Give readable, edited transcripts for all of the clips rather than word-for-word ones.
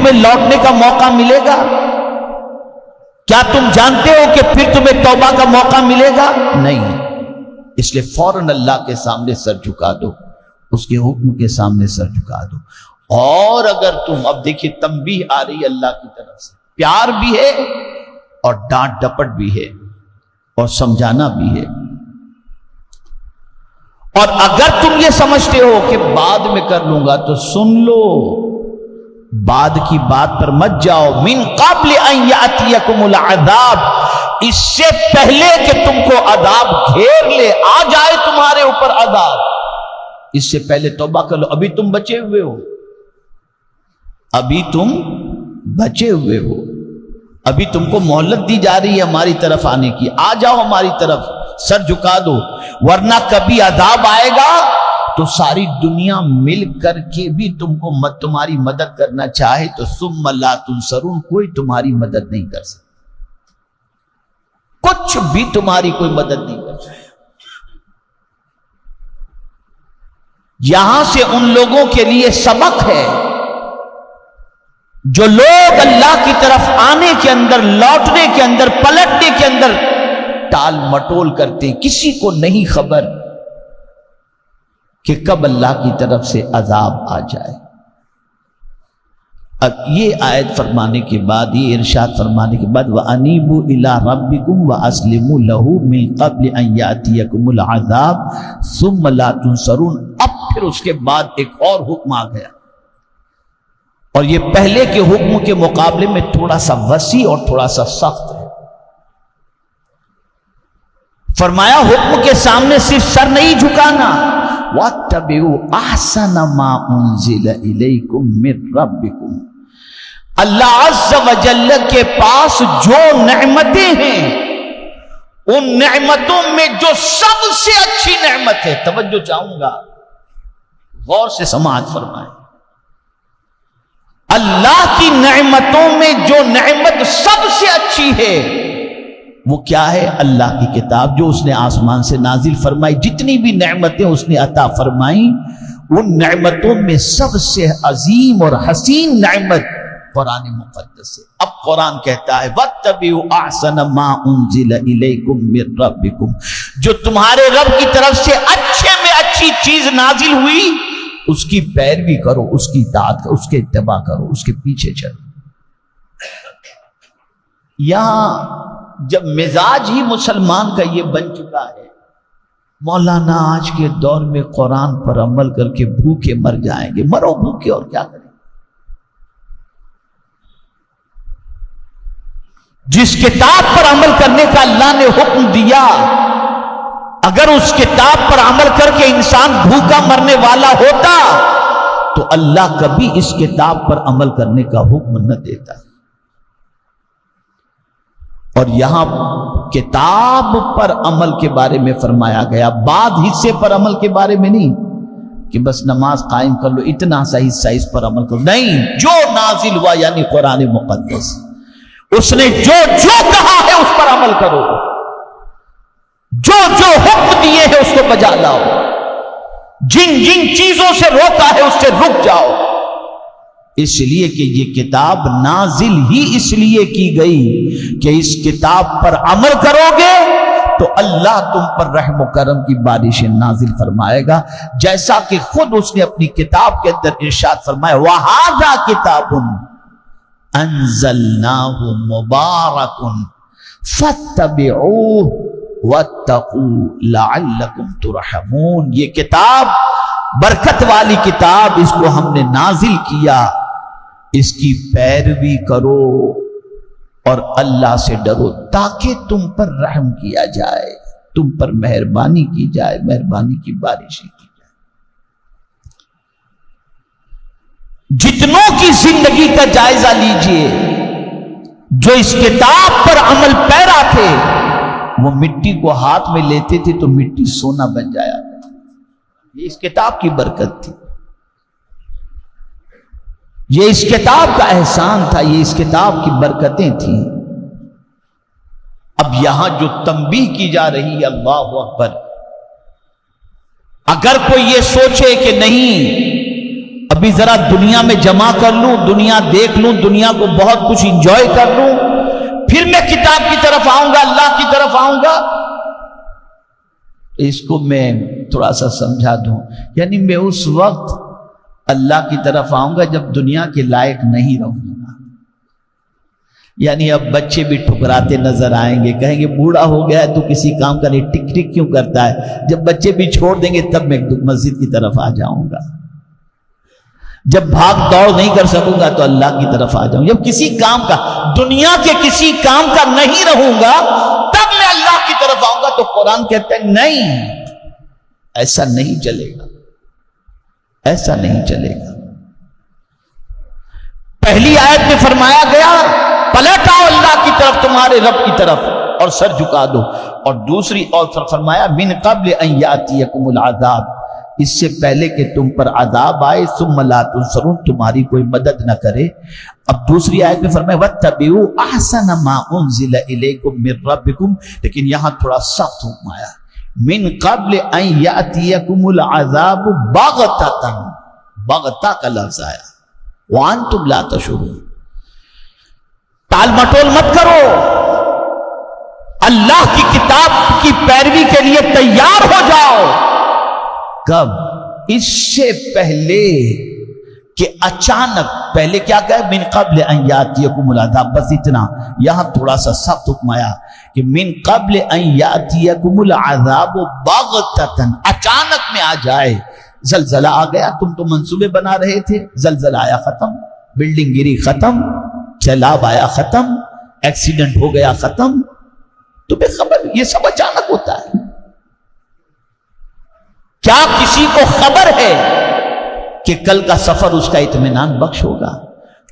تمہیں لوٹنے کا موقع ملے گا؟ کیا تم جانتے ہو کہ پھر تمہیں توبہ کا موقع ملے گا؟ نہیں۔ اس لیے فوراً اللہ کے سامنے سر جھکا دو، اس کے حکم کے سامنے سر جھکا دو۔ اور اگر تم، اب دیکھیے تنبیہ آ رہی ہے اللہ کی طرف سے، پیار بھی ہے اور ڈانٹ ڈپٹ بھی ہے اور سمجھانا بھی ہے۔ اور اگر تم یہ سمجھتے ہو کہ بعد میں کر لوں گا تو سن لو، بعد کی بات پر مت جاؤ۔ من قبل ان یاتیکم العذاب، اس سے پہلے کہ تم کو عذاب گھیر لے، آ جائے تمہارے اوپر عذاب، اس سے پہلے توبہ کر لو۔ ابھی تم بچے ہوئے ہو، ابھی تم بچے ہوئے ہو، ابھی تم کو مہلت دی جا رہی ہے ہماری طرف آنے کی۔ آ جاؤ ہماری طرف، سر جھکا دو، ورنہ کبھی عذاب آئے گا تو ساری دنیا مل کر کے بھی تم کو تمہاری مدد کرنا چاہے تو ثم لا تنصرون، کوئی تمہاری مدد نہیں کر سکتا، کچھ بھی تمہاری کوئی مدد نہیں کر سکتا۔ یہاں سے ان لوگوں کے لیے سبق ہے جو لوگ اللہ کی طرف آنے کے اندر، لوٹنے کے اندر، پلٹنے کے اندر ٹال مٹول کرتے ہیں، کسی کو نہیں خبر کہ کب اللہ کی طرف سے عذاب آ جائے۔ اب یہ آیت فرمانے کے بعد، یہ ارشاد فرمانے کے بعد، وَأَنِيبُوا إِلَىٰ رَبِّكُمْ وَأَسْلِمُوا لَهُ مِن قَبْلِ أَن يَأْتِيَكُمُ الْعَذَابُ ثُمَّ لَا تُنصَرُونَ۔ اب پھر اس کے بعد ایک اور حکم آ گیا، اور یہ پہلے کے حکم کے مقابلے میں تھوڑا سا وسیع اور تھوڑا سا سخت ہے۔ فرمایا حکم کے سامنے صرف سر نہیں جھکانا، وَاتَّبِعُوا أَحْسَنَ مَا أُنزِلَ إِلَيْكُم مِّن رَّبِّكُمْ۔ اللہ عز و جل کے پاس جو نعمتیں ہیں، ان نعمتوں میں جو سب سے اچھی نعمت ہے، توجہ چاہوں گا، غور سے سماعت فرمائیں، اللہ کی نعمتوں میں جو نعمت سب سے اچھی ہے وہ کیا ہے؟ اللہ کی کتاب، جو اس نے آسمان سے نازل فرمائی، جتنی بھی نعمتیں اس نے عطا فرمائی، ان نعمتوں میں سب سے عظیم اور حسین نعمت قرآن مقدس ہے۔ اب قرآن کہتا ہے وَاتَّبِعُوا أَحْسَنَ مَا أُنزِلَ إِلَيْكُم مِّن رَّبِّكُم، جو تمہارے رب کی طرف سے اچھے میں اچھی چیز نازل ہوئی، اس کی پیروی کرو، اس کی اطاعت کرو، اس کے اتباع کرو، اس کے پیچھے چلو۔ یہاں جب مزاج ہی مسلمان کا یہ بن چکا ہے، مولانا آج کے دور میں قرآن پر عمل کر کے بھوکے مر جائیں گے، مرو بھوکے اور کیا کریں۔ جس کتاب پر عمل کرنے کا اللہ نے حکم دیا، اگر اس کتاب پر عمل کر کے انسان بھوکا مرنے والا ہوتا تو اللہ کبھی اس کتاب پر عمل کرنے کا حکم نہ دیتا۔ اور یہاں کتاب پر عمل کے بارے میں فرمایا گیا، بعض حصے پر عمل کے بارے میں نہیں کہ بس نماز قائم کر لو، اتنا سا حصہ اس پر عمل کرو، نہیں، جو نازل ہوا یعنی قرآن مقدس، اس نے جو جو کہا ہے اس پر عمل کرو، جو جو حکم دیے ہیں اس کو بجا لاؤ، جن جن چیزوں سے روکا ہے اس سے رک جاؤ، اس لیے کہ یہ کتاب نازل ہی اس لیے کی گئی کہ اس کتاب پر عمل کرو گے تو اللہ تم پر رحم و کرم کی بارشیں نازل فرمائے گا، جیسا کہ خود اس نے اپنی کتاب کے اندر ارشاد فرمایا وَهَذَا كِتَابٌ أَنزَلْنَاهُ مُبَارَكٌ فَاتَّبِعُوهُ وَاتَّقُوا لَعَلَّكُمْ تُرْحَمُونَ۔ یہ کتاب برکت والی کتاب، اس کو ہم نے نازل کیا، اس کی پیروی کرو اور اللہ سے ڈرو تاکہ تم پر رحم کیا جائے، تم پر مہربانی کی جائے، مہربانی کی بارشیں کی جائے۔ جتنوں کی زندگی کا جائزہ لیجئے جو اس کتاب پر عمل پیرا تھے، وہ مٹی کو ہاتھ میں لیتے تھے تو مٹی سونا بن جایا تھا۔ یہ اس کتاب کی برکت تھی، یہ اس کتاب کا احسان تھا، یہ اس کتاب کی برکتیں تھیں۔ اب یہاں جو تنبیہ کی جا رہی ہے، اللہ اکبر، اگر کوئی یہ سوچے کہ نہیں ابھی ذرا دنیا میں جمع کر لوں، دنیا دیکھ لوں، دنیا کو بہت کچھ انجوائے کر لوں، پھر میں کتاب کی طرف آؤں گا، اللہ کی طرف آؤں گا۔ اس کو میں تھوڑا سا سمجھا دوں، یعنی میں اس وقت اللہ کی طرف آؤں گا جب دنیا کے لائق نہیں رہوں گا۔ یعنی اب بچے بھی ٹھکراتے نظر آئیں گے، کہیں گے بوڑھا ہو گیا ہے تو کسی کام کا نہیں، ٹک ٹک کیوں کرتا ہے؟ جب بچے بھی چھوڑ دیں گے تب میں مسجد کی طرف آ جاؤں گا۔ جب بھاگ دوڑ نہیں کر سکوں گا تو اللہ کی طرف آ جاؤں۔ جب کسی کام کا، دنیا کے کسی کام کا نہیں رہوں گا تب میں اللہ کی طرف آؤں گا۔ تو قرآن کہتا ہے نہیں، ایسا نہیں چلے گا، ایسا نہیں چلے گا۔ پہلی آیت میں فرمایا گیا پلٹ آؤ اللہ کی طرف، تمہارے رب کی طرف، اور سر جھکا دو۔ اور دوسری اور فرمایا من قبل ان یاتیکم العذاب، اس سے پہلے کہ تم پر عذاب آئے، ثم لا تنصرون، تمہاری کوئی مدد نہ کرے۔ اب دوسری آیت میں فرمایا واتبعوا احسن ما انزل الیکم من ربکم، لیکن یہاں تھوڑا سخت حکم آیا، من قبل ان یاتیکم العذاب بغتۃ، بغتہ کا لفظ آیا، وانتم لا تشعرون۔ ٹال مٹول مت کرو، اللہ کی کتاب کی پیروی کے لیے تیار ہو جاؤ۔ کب؟ اس سے پہلے کہ اچانک، پہلے کیا کہا؟ من قبل ان یاتیکم العذاب، بس اتنا۔ یہاں تھوڑا سا سخت حکم آیا کہ من قبل ان یاتیکم العذاب بغتۃ، اچانک میں آ جائے۔ زلزلہ آ گیا، تم تو منصوبے بنا رہے تھے، زلزلہ آیا ختم، بلڈنگ گری ختم، سیلاب آیا ختم، ایکسیڈنٹ ہو گیا ختم، تمہیں خبر؟ یہ سب اچانک ہوتا ہے۔ کیا کسی کو خبر ہے کہ کل کا سفر اس کا اطمینان بخش ہوگا؟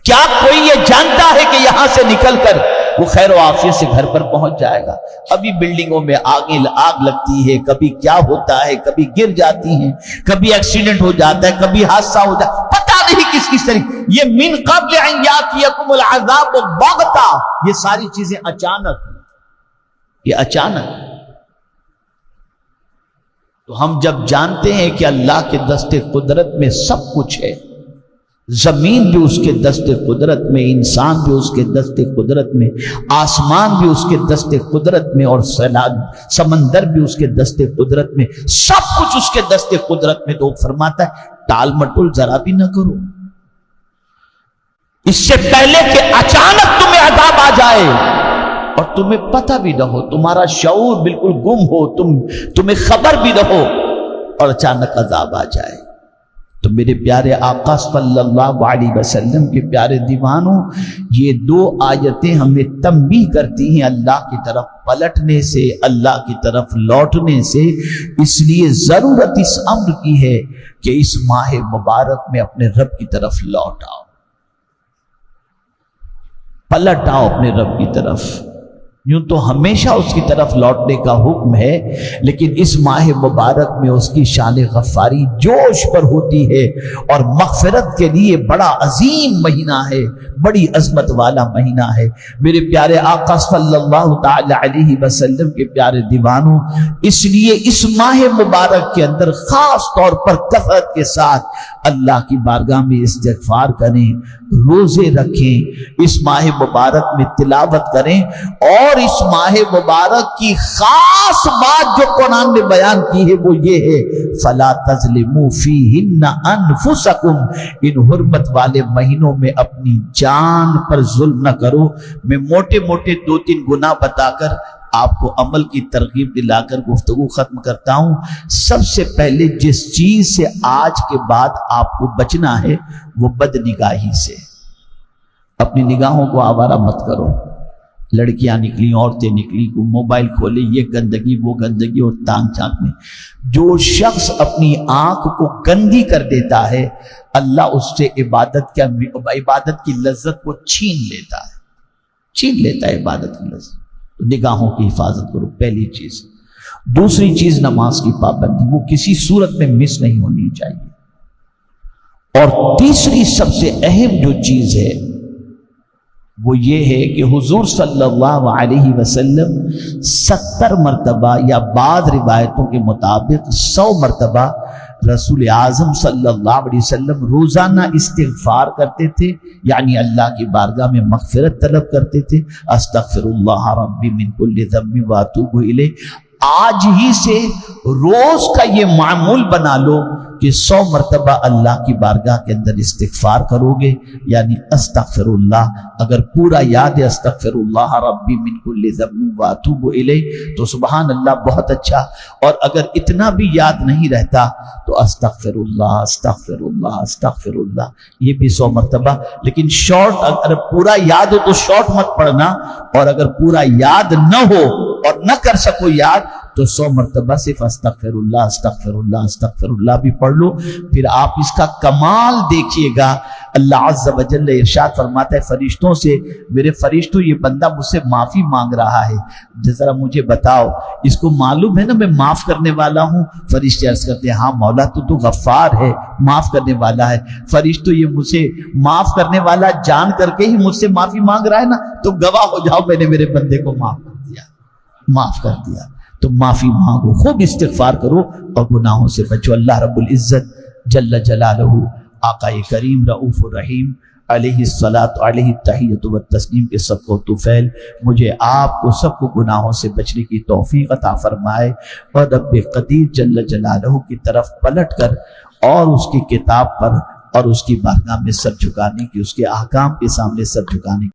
کیا کوئی یہ جانتا ہے کہ یہاں سے نکل کر وہ خیر و عافیت سے گھر پر پہنچ جائے گا؟ ابھی بلڈنگوں میں آگ لگتی ہے، کبھی کیا ہوتا ہے، کبھی گر جاتی ہیں، کبھی ایکسیڈنٹ ہو جاتا ہے، کبھی حادثہ ہو جاتا ہے، پتہ نہیں کس طرح۔ یہ من قبل ان یاتیکم العذاب بغتہ، یہ ساری چیزیں اچانک، یہ اچانک۔ تو ہم جب جانتے ہیں کہ اللہ کے دست قدرت میں سب کچھ ہے، زمین بھی اس کے دست قدرت میں، انسان بھی اس کے دست قدرت میں، آسمان بھی اس کے دست قدرت میں، اور سمندر بھی اس کے دست قدرت میں، سب کچھ اس کے دست قدرت میں، تو وہ فرماتا ہے ٹال مٹول ذرا بھی نہ کرو، اس سے پہلے کہ اچانک تمہیں عذاب آ جائے اور تمہیں پتہ بھی نہ ہو، تمہارا شعور بالکل گم ہو، تمہیں خبر بھی نہ ہو، اور اچانک عذاب آ جائے۔ تو میرے پیارے آقا صلی اللہ علیہ وسلم کے پیارے دیوانوں، یہ دو آیتیں ہمیں تنبیہ کرتی ہیں اللہ کی طرف پلٹنے سے، اللہ کی طرف لوٹنے سے۔ اس لیے ضرورت اس امر کی ہے کہ اس ماہ مبارک میں اپنے رب کی طرف لوٹ آؤ، پلٹ آؤ اپنے رب کی طرف۔ یوں تو ہمیشہ اس کی طرف لوٹنے کا حکم ہے، لیکن اس ماہ مبارک میں اس کی شان غفاری جوش پر ہوتی ہے، اور مغفرت کے لیے بڑا عظیم مہینہ ہے، بڑی عظمت والا مہینہ ہے۔ میرے پیارے آقا صلی اللہ تعالی علیہ وسلم کے پیارے دیوانوں، اس لیے اس ماہ مبارک کے اندر خاص طور پر کثرت کے ساتھ اللہ کی بارگاہ میں استغفار کریں، روزے رکھیں، اس ماہ مبارک میں تلاوت کریں، اور اس ماہ مبارک کی خاص بات جو قرآن نے بیان کی ہے وہ یہ ہے فَلَا تَظْلِمُوا فِيهِنَّ أَنفُسَكُمْ، ان حرمت والے مہینوں میں اپنی جان پر ظلم نہ کرو۔ میں موٹے موٹے 2-3 گناہ بتا کر آپ کو عمل کی ترغیب دلا کر گفتگو ختم کرتا ہوں۔ سب سے پہلے جس چیز سے آج کے بعد آپ کو بچنا ہے وہ بد نگاہی سے۔ اپنی نگاہوں کو آوارہ مت کرو، لڑکیاں نکلی، عورتیں نکلی، موبائل کھولے، یہ گندگی وہ گندگی، اور تانگ جھانک میں جو شخص اپنی آنکھ کو گندی کر دیتا ہے اللہ اس سے عبادت کی لذت کو چھین لیتا ہے عبادت کی لذت۔ نگاہوں کی حفاظت کرو، پہلی چیز۔ دوسری چیز نماز کی پابندی، وہ کسی صورت میں مس نہیں ہونی چاہیے۔ اور تیسری سب سے اہم جو چیز ہے وہ یہ ہے کہ حضور صلی اللہ علیہ وسلم 70 مرتبہ یا بعض روایتوں کے مطابق 100 مرتبہ رسول اعظم صلی اللہ علیہ وسلم روزانہ استغفار کرتے تھے، یعنی اللہ کی بارگاہ میں مغفرت طلب کرتے تھے، استغفر اللہ ربی من کل ذنب واتوب الیہ۔ آج ہی سے روز کا یہ معمول بنا لو کہ 100 مرتبہ اللہ کی بارگاہ کے اندر استغفار کرو گے، یعنی استغفر اللہ۔ اگر پورا یاد ہے استغفر اللہ ربی من کل ذنب واتوب الیہ تو سبحان اللہ بہت اچھا، اور اگر اتنا بھی یاد نہیں رہتا تو استغفر اللہ استغفر اللہ استغفر اللہ، یہ بھی 100 مرتبہ۔ لیکن شارٹ، اگر پورا یاد ہو تو شارٹ مت پڑھنا، اور اگر پورا یاد نہ ہو اور نہ کر سکو یاد تو 100 مرتبہ صرف استغفر اللہ استغفر اللہ استغفر اللہ بھی پڑھ لو۔ پھر آپ اس کا کمال دیکھیے گا۔ اللہ عز و جل ارشاد فرماتا ہے فرشتوں سے، میرے فرشتوں یہ بندہ مجھ سے معافی مانگ رہا ہے، ذرا مجھے بتاؤ اس کو معلوم ہے نا میں معاف کرنے والا ہوں؟ فرشتے عرض کرتے ہیں ہاں مولا تو غفار ہے، معاف کرنے والا ہے۔ فرشتوں یہ مجھ سے معاف کرنے والا جان کر کے ہی مجھ سے معافی مانگ رہا ہے نا، تو گواہ ہو جاؤ میں نے میرے بندے کو معاف کر دیا۔ تو معافی مانگو، خوب استغفار کرو اور گناہوں سے بچو۔ اللہ رب العزت جل جلالہ، آقا کریم رؤوف الرحیم علیہ الصلاۃ علیہ التحیۃ والتسلیم کے صدقہ و طفیل مجھے آپ کو سب کو گناہوں سے بچنے کی توفیق عطا فرمائے، اور رب قدیر جل جلالہ کی طرف پلٹ کر اور اس کی کتاب پر اور اس کی بارگاہ میں سر جھکانے کی، اس کے احکام کے سامنے سر جھکانے کی